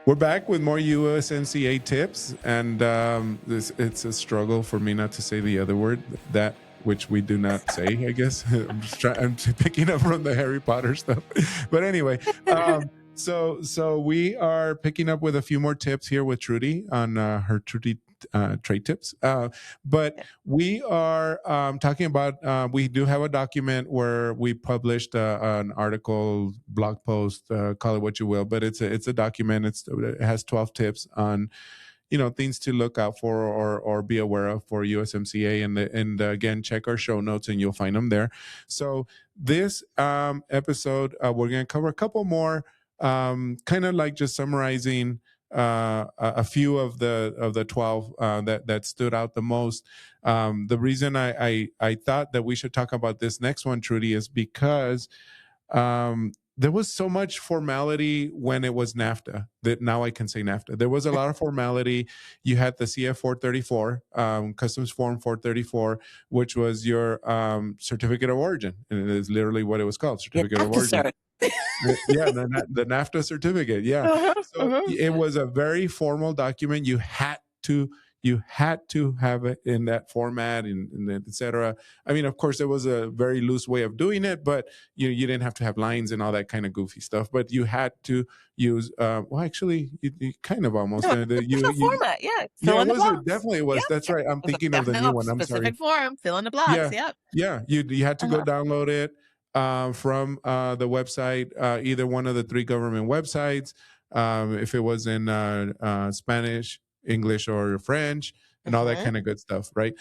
We're back with more USMCA tips, and it's a struggle for me not to say the other word, that which we do not say. I guess I'm picking up from the Harry Potter stuff, but anyway, so we are picking up with a few more tips here with Trudy on her Trudy trade tips. But we are talking about, we do have a document where we published an article, blog post, call it what you will, but it's a document. It has 12 tips on, things to look out for or be aware of for USMCA. And again, check our show notes and you'll find them there. So this episode, we're going to cover a couple more, kind of like just summarizing a few of the 12 that stood out the most. The reason I thought that we should talk about this next one, Trudy, is because there was so much formality when it was NAFTA that now I can say NAFTA. There was a lot of formality. You had the CF 434, Customs Form 434, which was your certificate of origin. And it is literally what it was called, certificate of origin. Yeah, the NAFTA certificate. Yeah. So it was a very formal document. You had to have it in that format and et cetera. I mean, of course, there was a very loose way of doing it, but you didn't have to have lines and all that kind of goofy stuff. But you had to use, well, actually, you kind of almost. No, format, yeah. Yeah, it definitely was. Yep. That's right. I'm thinking of the new one. I'm sorry. Specific form, fill in the blocks. Yeah. You had to go download it from the website, either one of the 3 government websites, if it was in Spanish, English, or French, and all that kind of good stuff, right?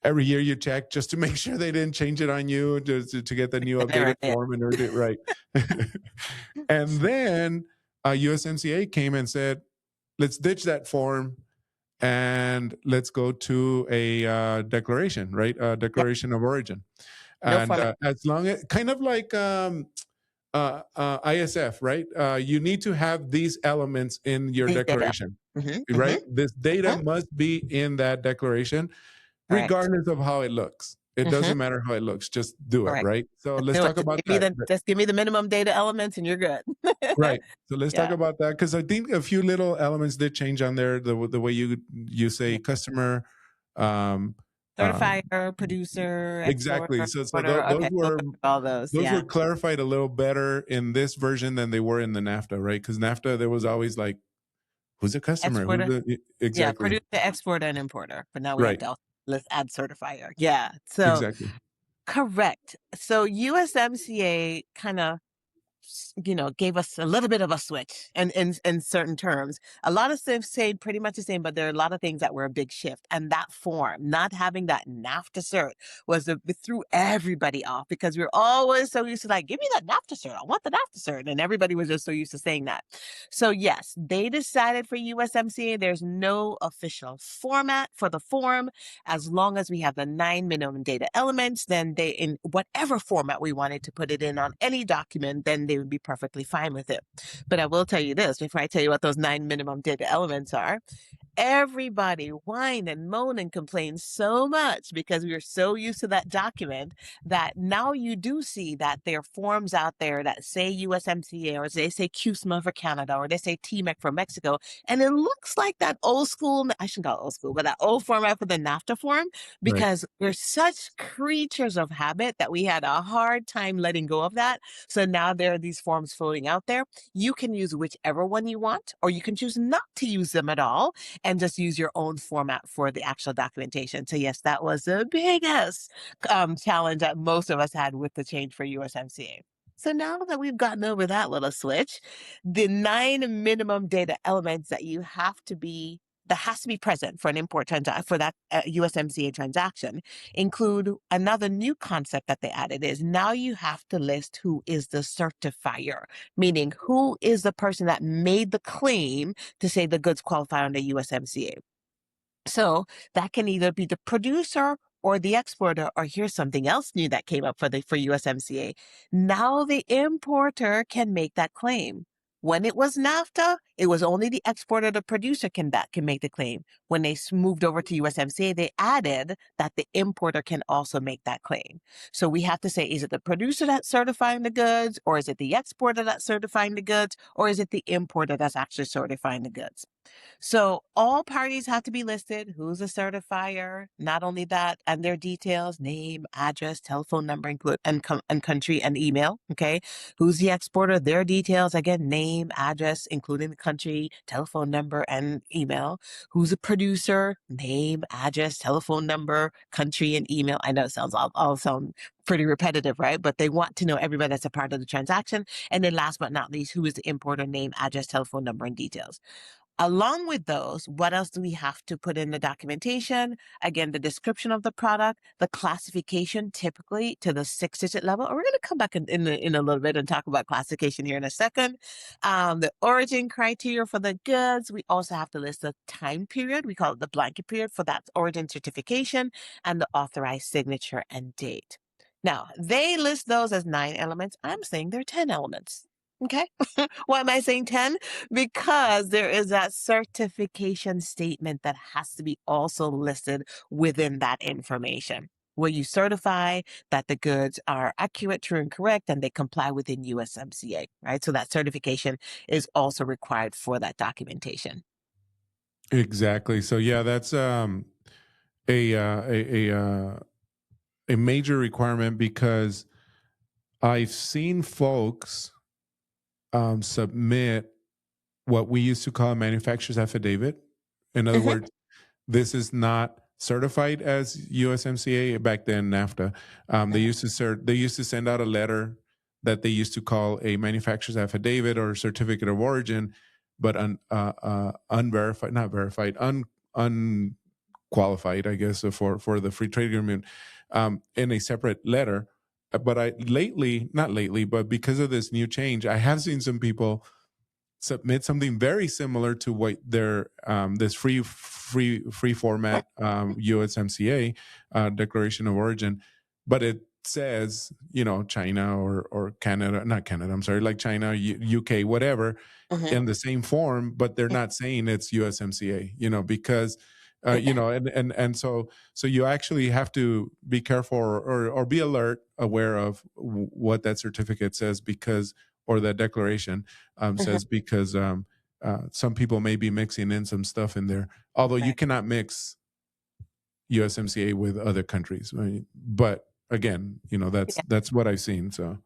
Every year you check just to make sure they didn't change it on you to get the new updated form and everything, right? And then USMCA came and said, let's ditch that form and let's go to a declaration, right? A declaration of origin. And as long as, kind of like ISF, right? You need to have these elements in your declaration, right? This data must be in that declaration, regardless of how it looks. It doesn't matter how it looks. Just do it, right? So let's talk about that. Just give me the minimum data elements and you're good. Right. So let's talk about that, because I think a few little elements did change on there. The way you say customer, certifier, producer, exactly. So those were clarified a little better in this version than they were in the NAFTA, right? Because NAFTA, there was always like, who's the customer? Exactly. Yeah, producer, exporter, and importer. But now we have to let's add certifier. Yeah. So exactly. Correct. So USMCA kind of gave us a little bit of a switch and in certain terms. A lot of things stayed pretty much the same, but there are a lot of things that were a big shift. And that form, not having that NAFTA cert, it threw everybody off, because we were always so used to like, give me that NAFTA cert. I want the NAFTA cert. And everybody was just so used to saying that. So yes, they decided for USMCA, there's no official format for the form. As long as we have the 9 minimum data elements, then they, in whatever format we wanted to put it in on any document, then they would be perfectly fine with it. But I will tell you this, before I tell you what those 9 minimum data elements are, everybody whined and moaned and complained so much because we were so used to that document that now you do see that there are forms out there that say USMCA, or they say CUSMA for Canada, or they say TMEC for Mexico. And it looks like that old school, I shouldn't call it old school, but that old format for the NAFTA form, because we're such creatures of habit that we had a hard time letting go of that. So now there are these forms floating out there. You can use whichever one you want, or you can choose not to use them at all and just use your own format for the actual documentation. So yes, that was the biggest challenge that most of us had with the change for USMCA. So now that we've gotten over that little switch, the 9 minimum data elements that has to be present for an import for that USMCA transaction include another new concept that they added is now you have to list who is the certifier, meaning who is the person that made the claim to say the goods qualify under USMCA. So that can either be the producer or the exporter, or here's something else new that came up for USMCA. Now the importer can make that claim. When it was NAFTA, it was only the exporter, the producer can make the claim. when they moved over to USMCA, they added that the importer can also make that claim. So we have to say, is it the producer that's certifying the goods, or is it the exporter that's certifying the goods, or is it the importer that's actually certifying the goods? So all parties have to be listed. Who's a certifier? Not only that, and their details, name, address, telephone number, and country and email. Okay. Who's the exporter? Their details, again, name, address, including the country, telephone number, and email. Who's a producer? Name, address, telephone number, country, and email. I know it sounds all sound pretty repetitive, right? But they want to know everybody that's a part of the transaction. And then last but not least, who is the importer? Name, address, telephone number, and details. Along with those, what else do we have to put in the documentation? Again, the description of the product, the classification, typically to the 6-digit level. And we're going to come back in a little bit and talk about classification here in a second. The origin criteria for the goods. We also have to list the time period. We call it the blanket period for that origin certification, and the authorized signature and date. Now, they list those as 9 elements. I'm saying they're 10 elements. Okay. Why am I saying 10? Because there is that certification statement that has to be also listed within that information, where you certify that the goods are accurate, true, and correct, and they comply within USMCA, right? So that certification is also required for that documentation. Exactly. So yeah, that's a uh, a a uh, a major requirement because I've seen folks submit what we used to call a manufacturer's affidavit. In other Hmm. words, this is not certified as USMCA back then NAFTA. They used to send out a letter that they used to call a manufacturer's affidavit or certificate of origin, but unverified, not verified, unqualified, I guess, for the free trade agreement in a separate letter. But not lately, but because of this new change, I have seen some people submit something very similar to what their this free format USMCA Declaration of Origin, but it says China or Canada, not Canada. I'm sorry, like China, UK, whatever, Hmm. in the same form, but they're not saying it's USMCA. Because. Exactly. And so you actually have to be careful or be alert, aware of what that certificate says because or that declaration Hmm. says because some people may be mixing in some stuff in there. Although you Right. cannot mix USMCA with other countries, right? But again, that's what I've seen. So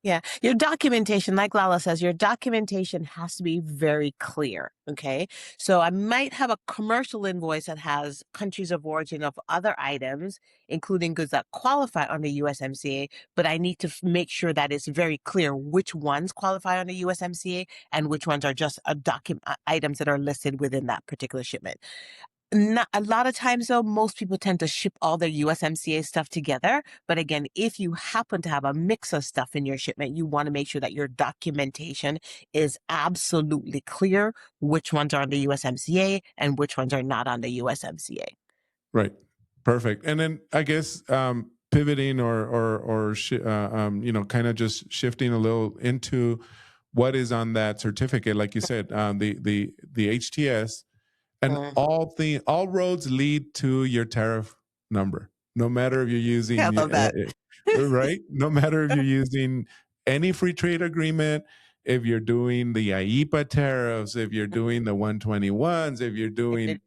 Yeah. Your documentation, like Lala says, your documentation has to be very clear. Okay. So I might have a commercial invoice that has countries of origin of other items, including goods that qualify under USMCA, but I need to make sure that it's very clear which ones qualify under USMCA and which ones are just items that are listed within that particular shipment. Not a lot of times though, most people tend to ship all their USMCA stuff together. But again, if you happen to have a mix of stuff in your shipment, you want to make sure that your documentation is absolutely clear which ones are on the USMCA and which ones are not on the USMCA. right, perfect. And then I guess pivoting kind of just shifting a little into what is on that certificate, like you said, the HTS. And Mm. all roads lead to your tariff number, no matter if you're Yeah, using I love that. right, no matter if you're using any free trade agreement, if you're doing the IEPA tariffs, if you're doing the 121s, if you're doing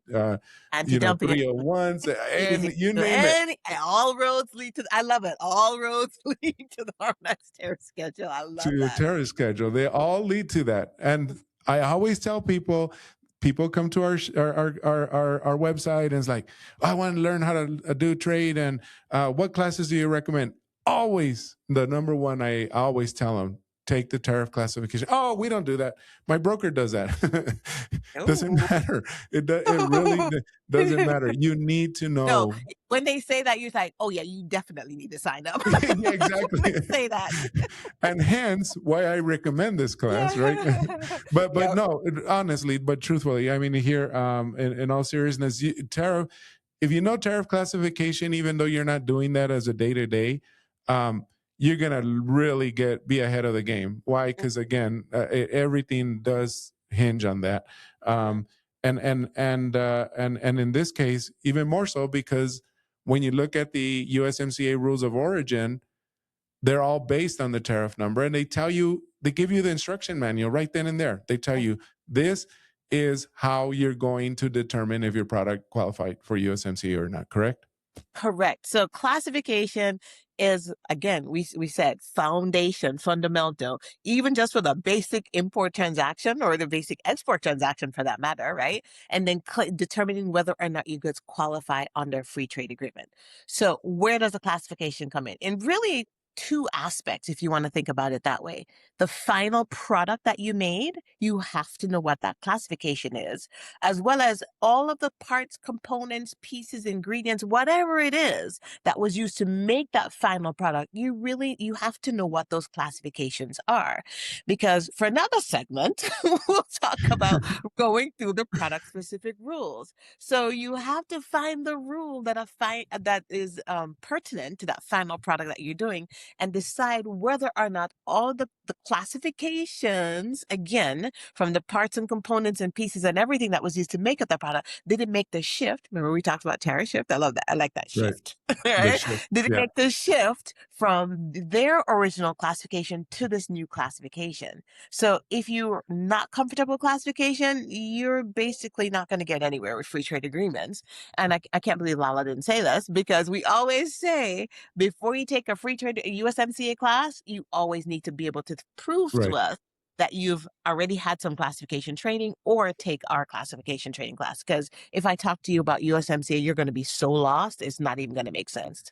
Anti-dumping and 301s, and anything. you name it, All roads lead to, I love it. All roads lead to the harmonized tariff schedule. I to love your that. tariff schedule. They all lead to that. And I always tell people come to our website and it's like, I want to learn how to do trade and what classes do you recommend? Always the number one, I always tell them, take the tariff classification. Oh, we don't do that. My broker does that. Doesn't Ooh. matter. It really doesn't matter. You need to No, know. when they say that, you're like, "Oh, yeah, you definitely need to sign up." Yeah, exactly. Say that. And hence why I recommend this class, right? Yeah. but Yep. no, honestly, but truthfully, I mean, here, in all seriousness, tariff. If you know tariff classification, even though you're not doing that as a day to day, you're gonna really be ahead of the game. Why? Because again, everything does hinge on that. Mhm. Um, And in this case, even more so, because when you look at the USMCA rules of origin, they're all based on the tariff number, and they give you the instruction manual right then and there. They tell you this is how you're going to determine if your product qualified for USMCA or not. Correct? Correct. So classification is, again, we said foundation, fundamental, even just for the basic import transaction or the basic export transaction for that matter, right? And then determining whether or not your goods qualify under a free trade agreement. So where does the classification come in? And really two aspects, if you want to think about it that way. The final product that you made, you have to know what that classification is, as well as all of the parts, components, pieces, ingredients, whatever it is that was used to make that final product. You have to know what those classifications are, because for another segment, we'll talk about going through the product specific rules. So you have to find the rule that is pertinent to that final product that you're doing, and decide whether or not all the classifications, again, from the parts and components and pieces and everything that was used to make up that product, did it make the shift? Remember we talked about tariff shift? I love that. I like that Right. shift. The Right? shift. Did it Yeah. make the shift from their original classification to this new classification? So if you're not comfortable with classification, you're basically not going to get anywhere with free trade agreements. And I can't believe Lala didn't say this, because we always say before you take a free trade USMCA class, you always need to be able to prove to Right. us that you've already had some classification training or take our classification training class. Because if I talk to you about USMCA, you're going to be so lost, it's not even going to make sense.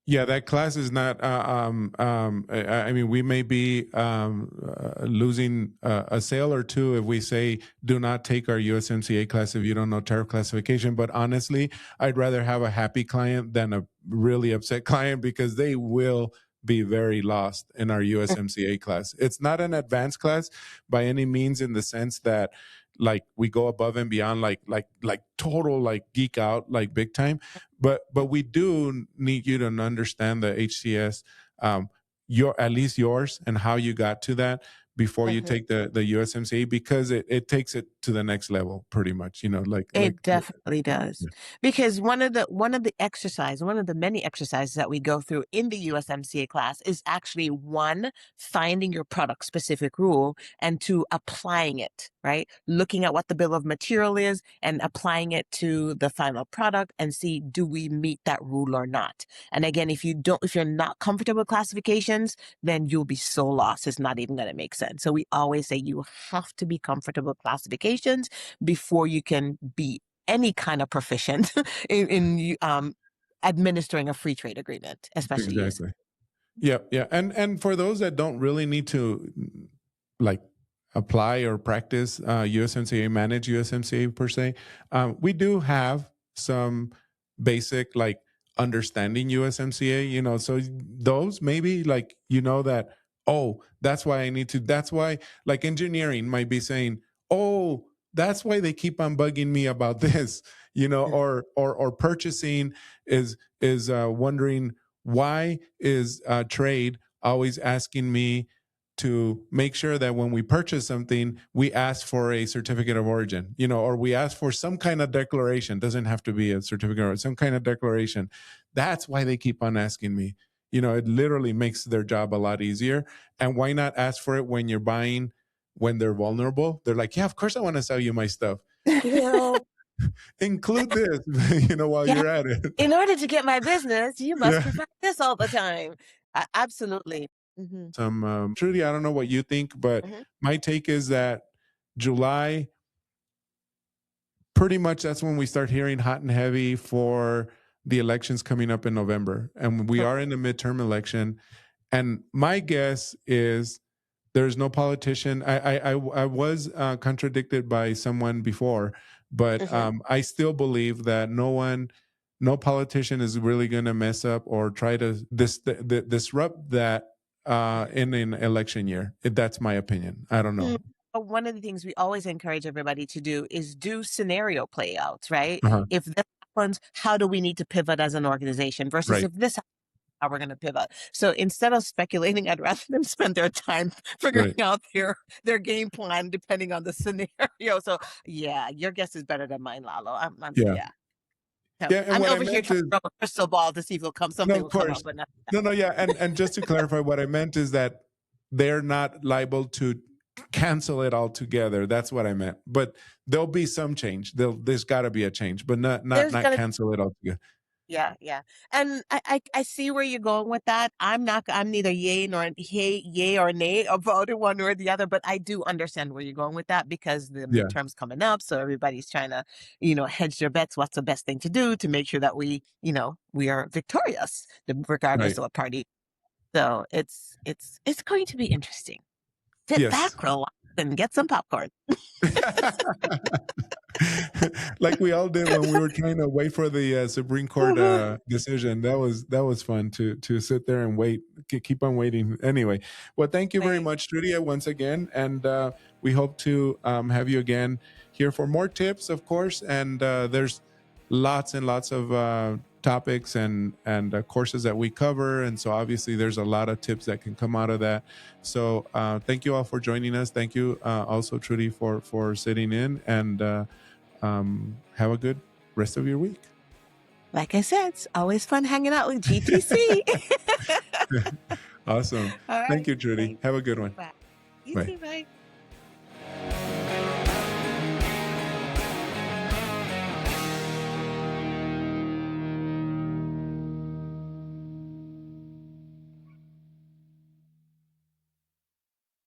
Yeah, that class is not. I mean, we may be losing a sale or two if we say do not take our USMCA class if you don't know tariff classification. But honestly, I'd rather have a happy client than a really upset client, because they will be very lost in our USMCA class. It's not an advanced class by any means, in the sense that like we go above and beyond, like total like geek out like big time, but we do need you to understand the HCS, your at least yours, and how you got to that before you take the USMCA, because it takes it to the next level pretty much. It definitely Yeah. does. Because one of the many exercises that we go through in the USMCA class is actually, one, finding your product specific rule, and two, applying it, right? Looking at what the bill of material is and applying it to the final product and see, do we meet that rule or not? And again, if you're not comfortable with classifications, then you'll be so lost. It's not even going to make sense. So we always say you have to be comfortable with classifications before you can be any kind of proficient in administering a free trade agreement, especially US. Exactly. Yeah, yeah. And for those that don't really need to like apply or practice USMCA, manage USMCA per se, we do have some basic like understanding USMCA, so those maybe like that, oh, that's why I need to, that's why like engineering might be saying, oh, that's why they keep on bugging me about this, or purchasing is wondering, why is trade always asking me to make sure that when we purchase something, we ask for a certificate of origin, or we ask for some kind of declaration. Doesn't have to be a certificate, or some kind of declaration. That's why they keep on asking me. It literally makes their job a lot easier. And why not ask for it when you're buying, when they're vulnerable? They're like, yeah, of course I want to sell you my stuff. Well, include this, while Yeah. you're at it. In order to get my business, you must Yeah. provide this all the time. Absolutely. Hmm. Trudy, I don't know what you think, but Hmm. my take is that July, pretty much that's when we start hearing hot and heavy for the elections coming up in November. And we are in a midterm election. And my guess is there's no politician. I was contradicted by someone before, but I still believe that no politician is really going to mess up or try to disrupt that in an election year. That's my opinion. I don't know. One of the things we always encourage everybody to do is do scenario playouts, right? Uh-huh. If this happens, how do we need to pivot as an organization versus Right. if this how we're going to pivot. So instead of speculating, I'd rather them spend their time figuring Right. out their game plan depending on the scenario. So yeah, your guess is better than mine, Lalo. Yeah. Yeah. So Yeah. And I'm what I over here meant trying is, to rub a crystal ball to see if no, something of will come out, course. but not. No, no, yeah. And just to clarify, what I meant is that they're not liable to cancel it altogether. That's what I meant. But there'll be some change. There's got to be a change, but There's not gonna cancel it altogether. Yeah, yeah. And I see where you're going with that. I'm neither yay or nay about it one or the other, but I do understand where you're going with that because the Yeah. midterm's coming up. So everybody's trying to, hedge their bets. What's the best thing to do to make sure that we are victorious, regardless Right. of what party. So it's going to be interesting. Sit Yes. back, relax, and get some popcorn. Like we all did when we were trying to wait for the Supreme Court decision. That was fun to sit there and wait, keep on waiting. Anyway, well, thank you very Amazing. much, Trudy, once again, and we hope to have you again here for more tips, of course. And there's lots and lots of topics and courses that we cover, and so obviously there's a lot of tips that can come out of that. So thank you all for joining us. Thank you also, Trudy, for sitting in, and have a good rest of your week. Like I said, it's always fun hanging out with GTC. Awesome. All Thank right. you, Trudy. Thanks. Have a good one. Bye. You Bye. too. Bye.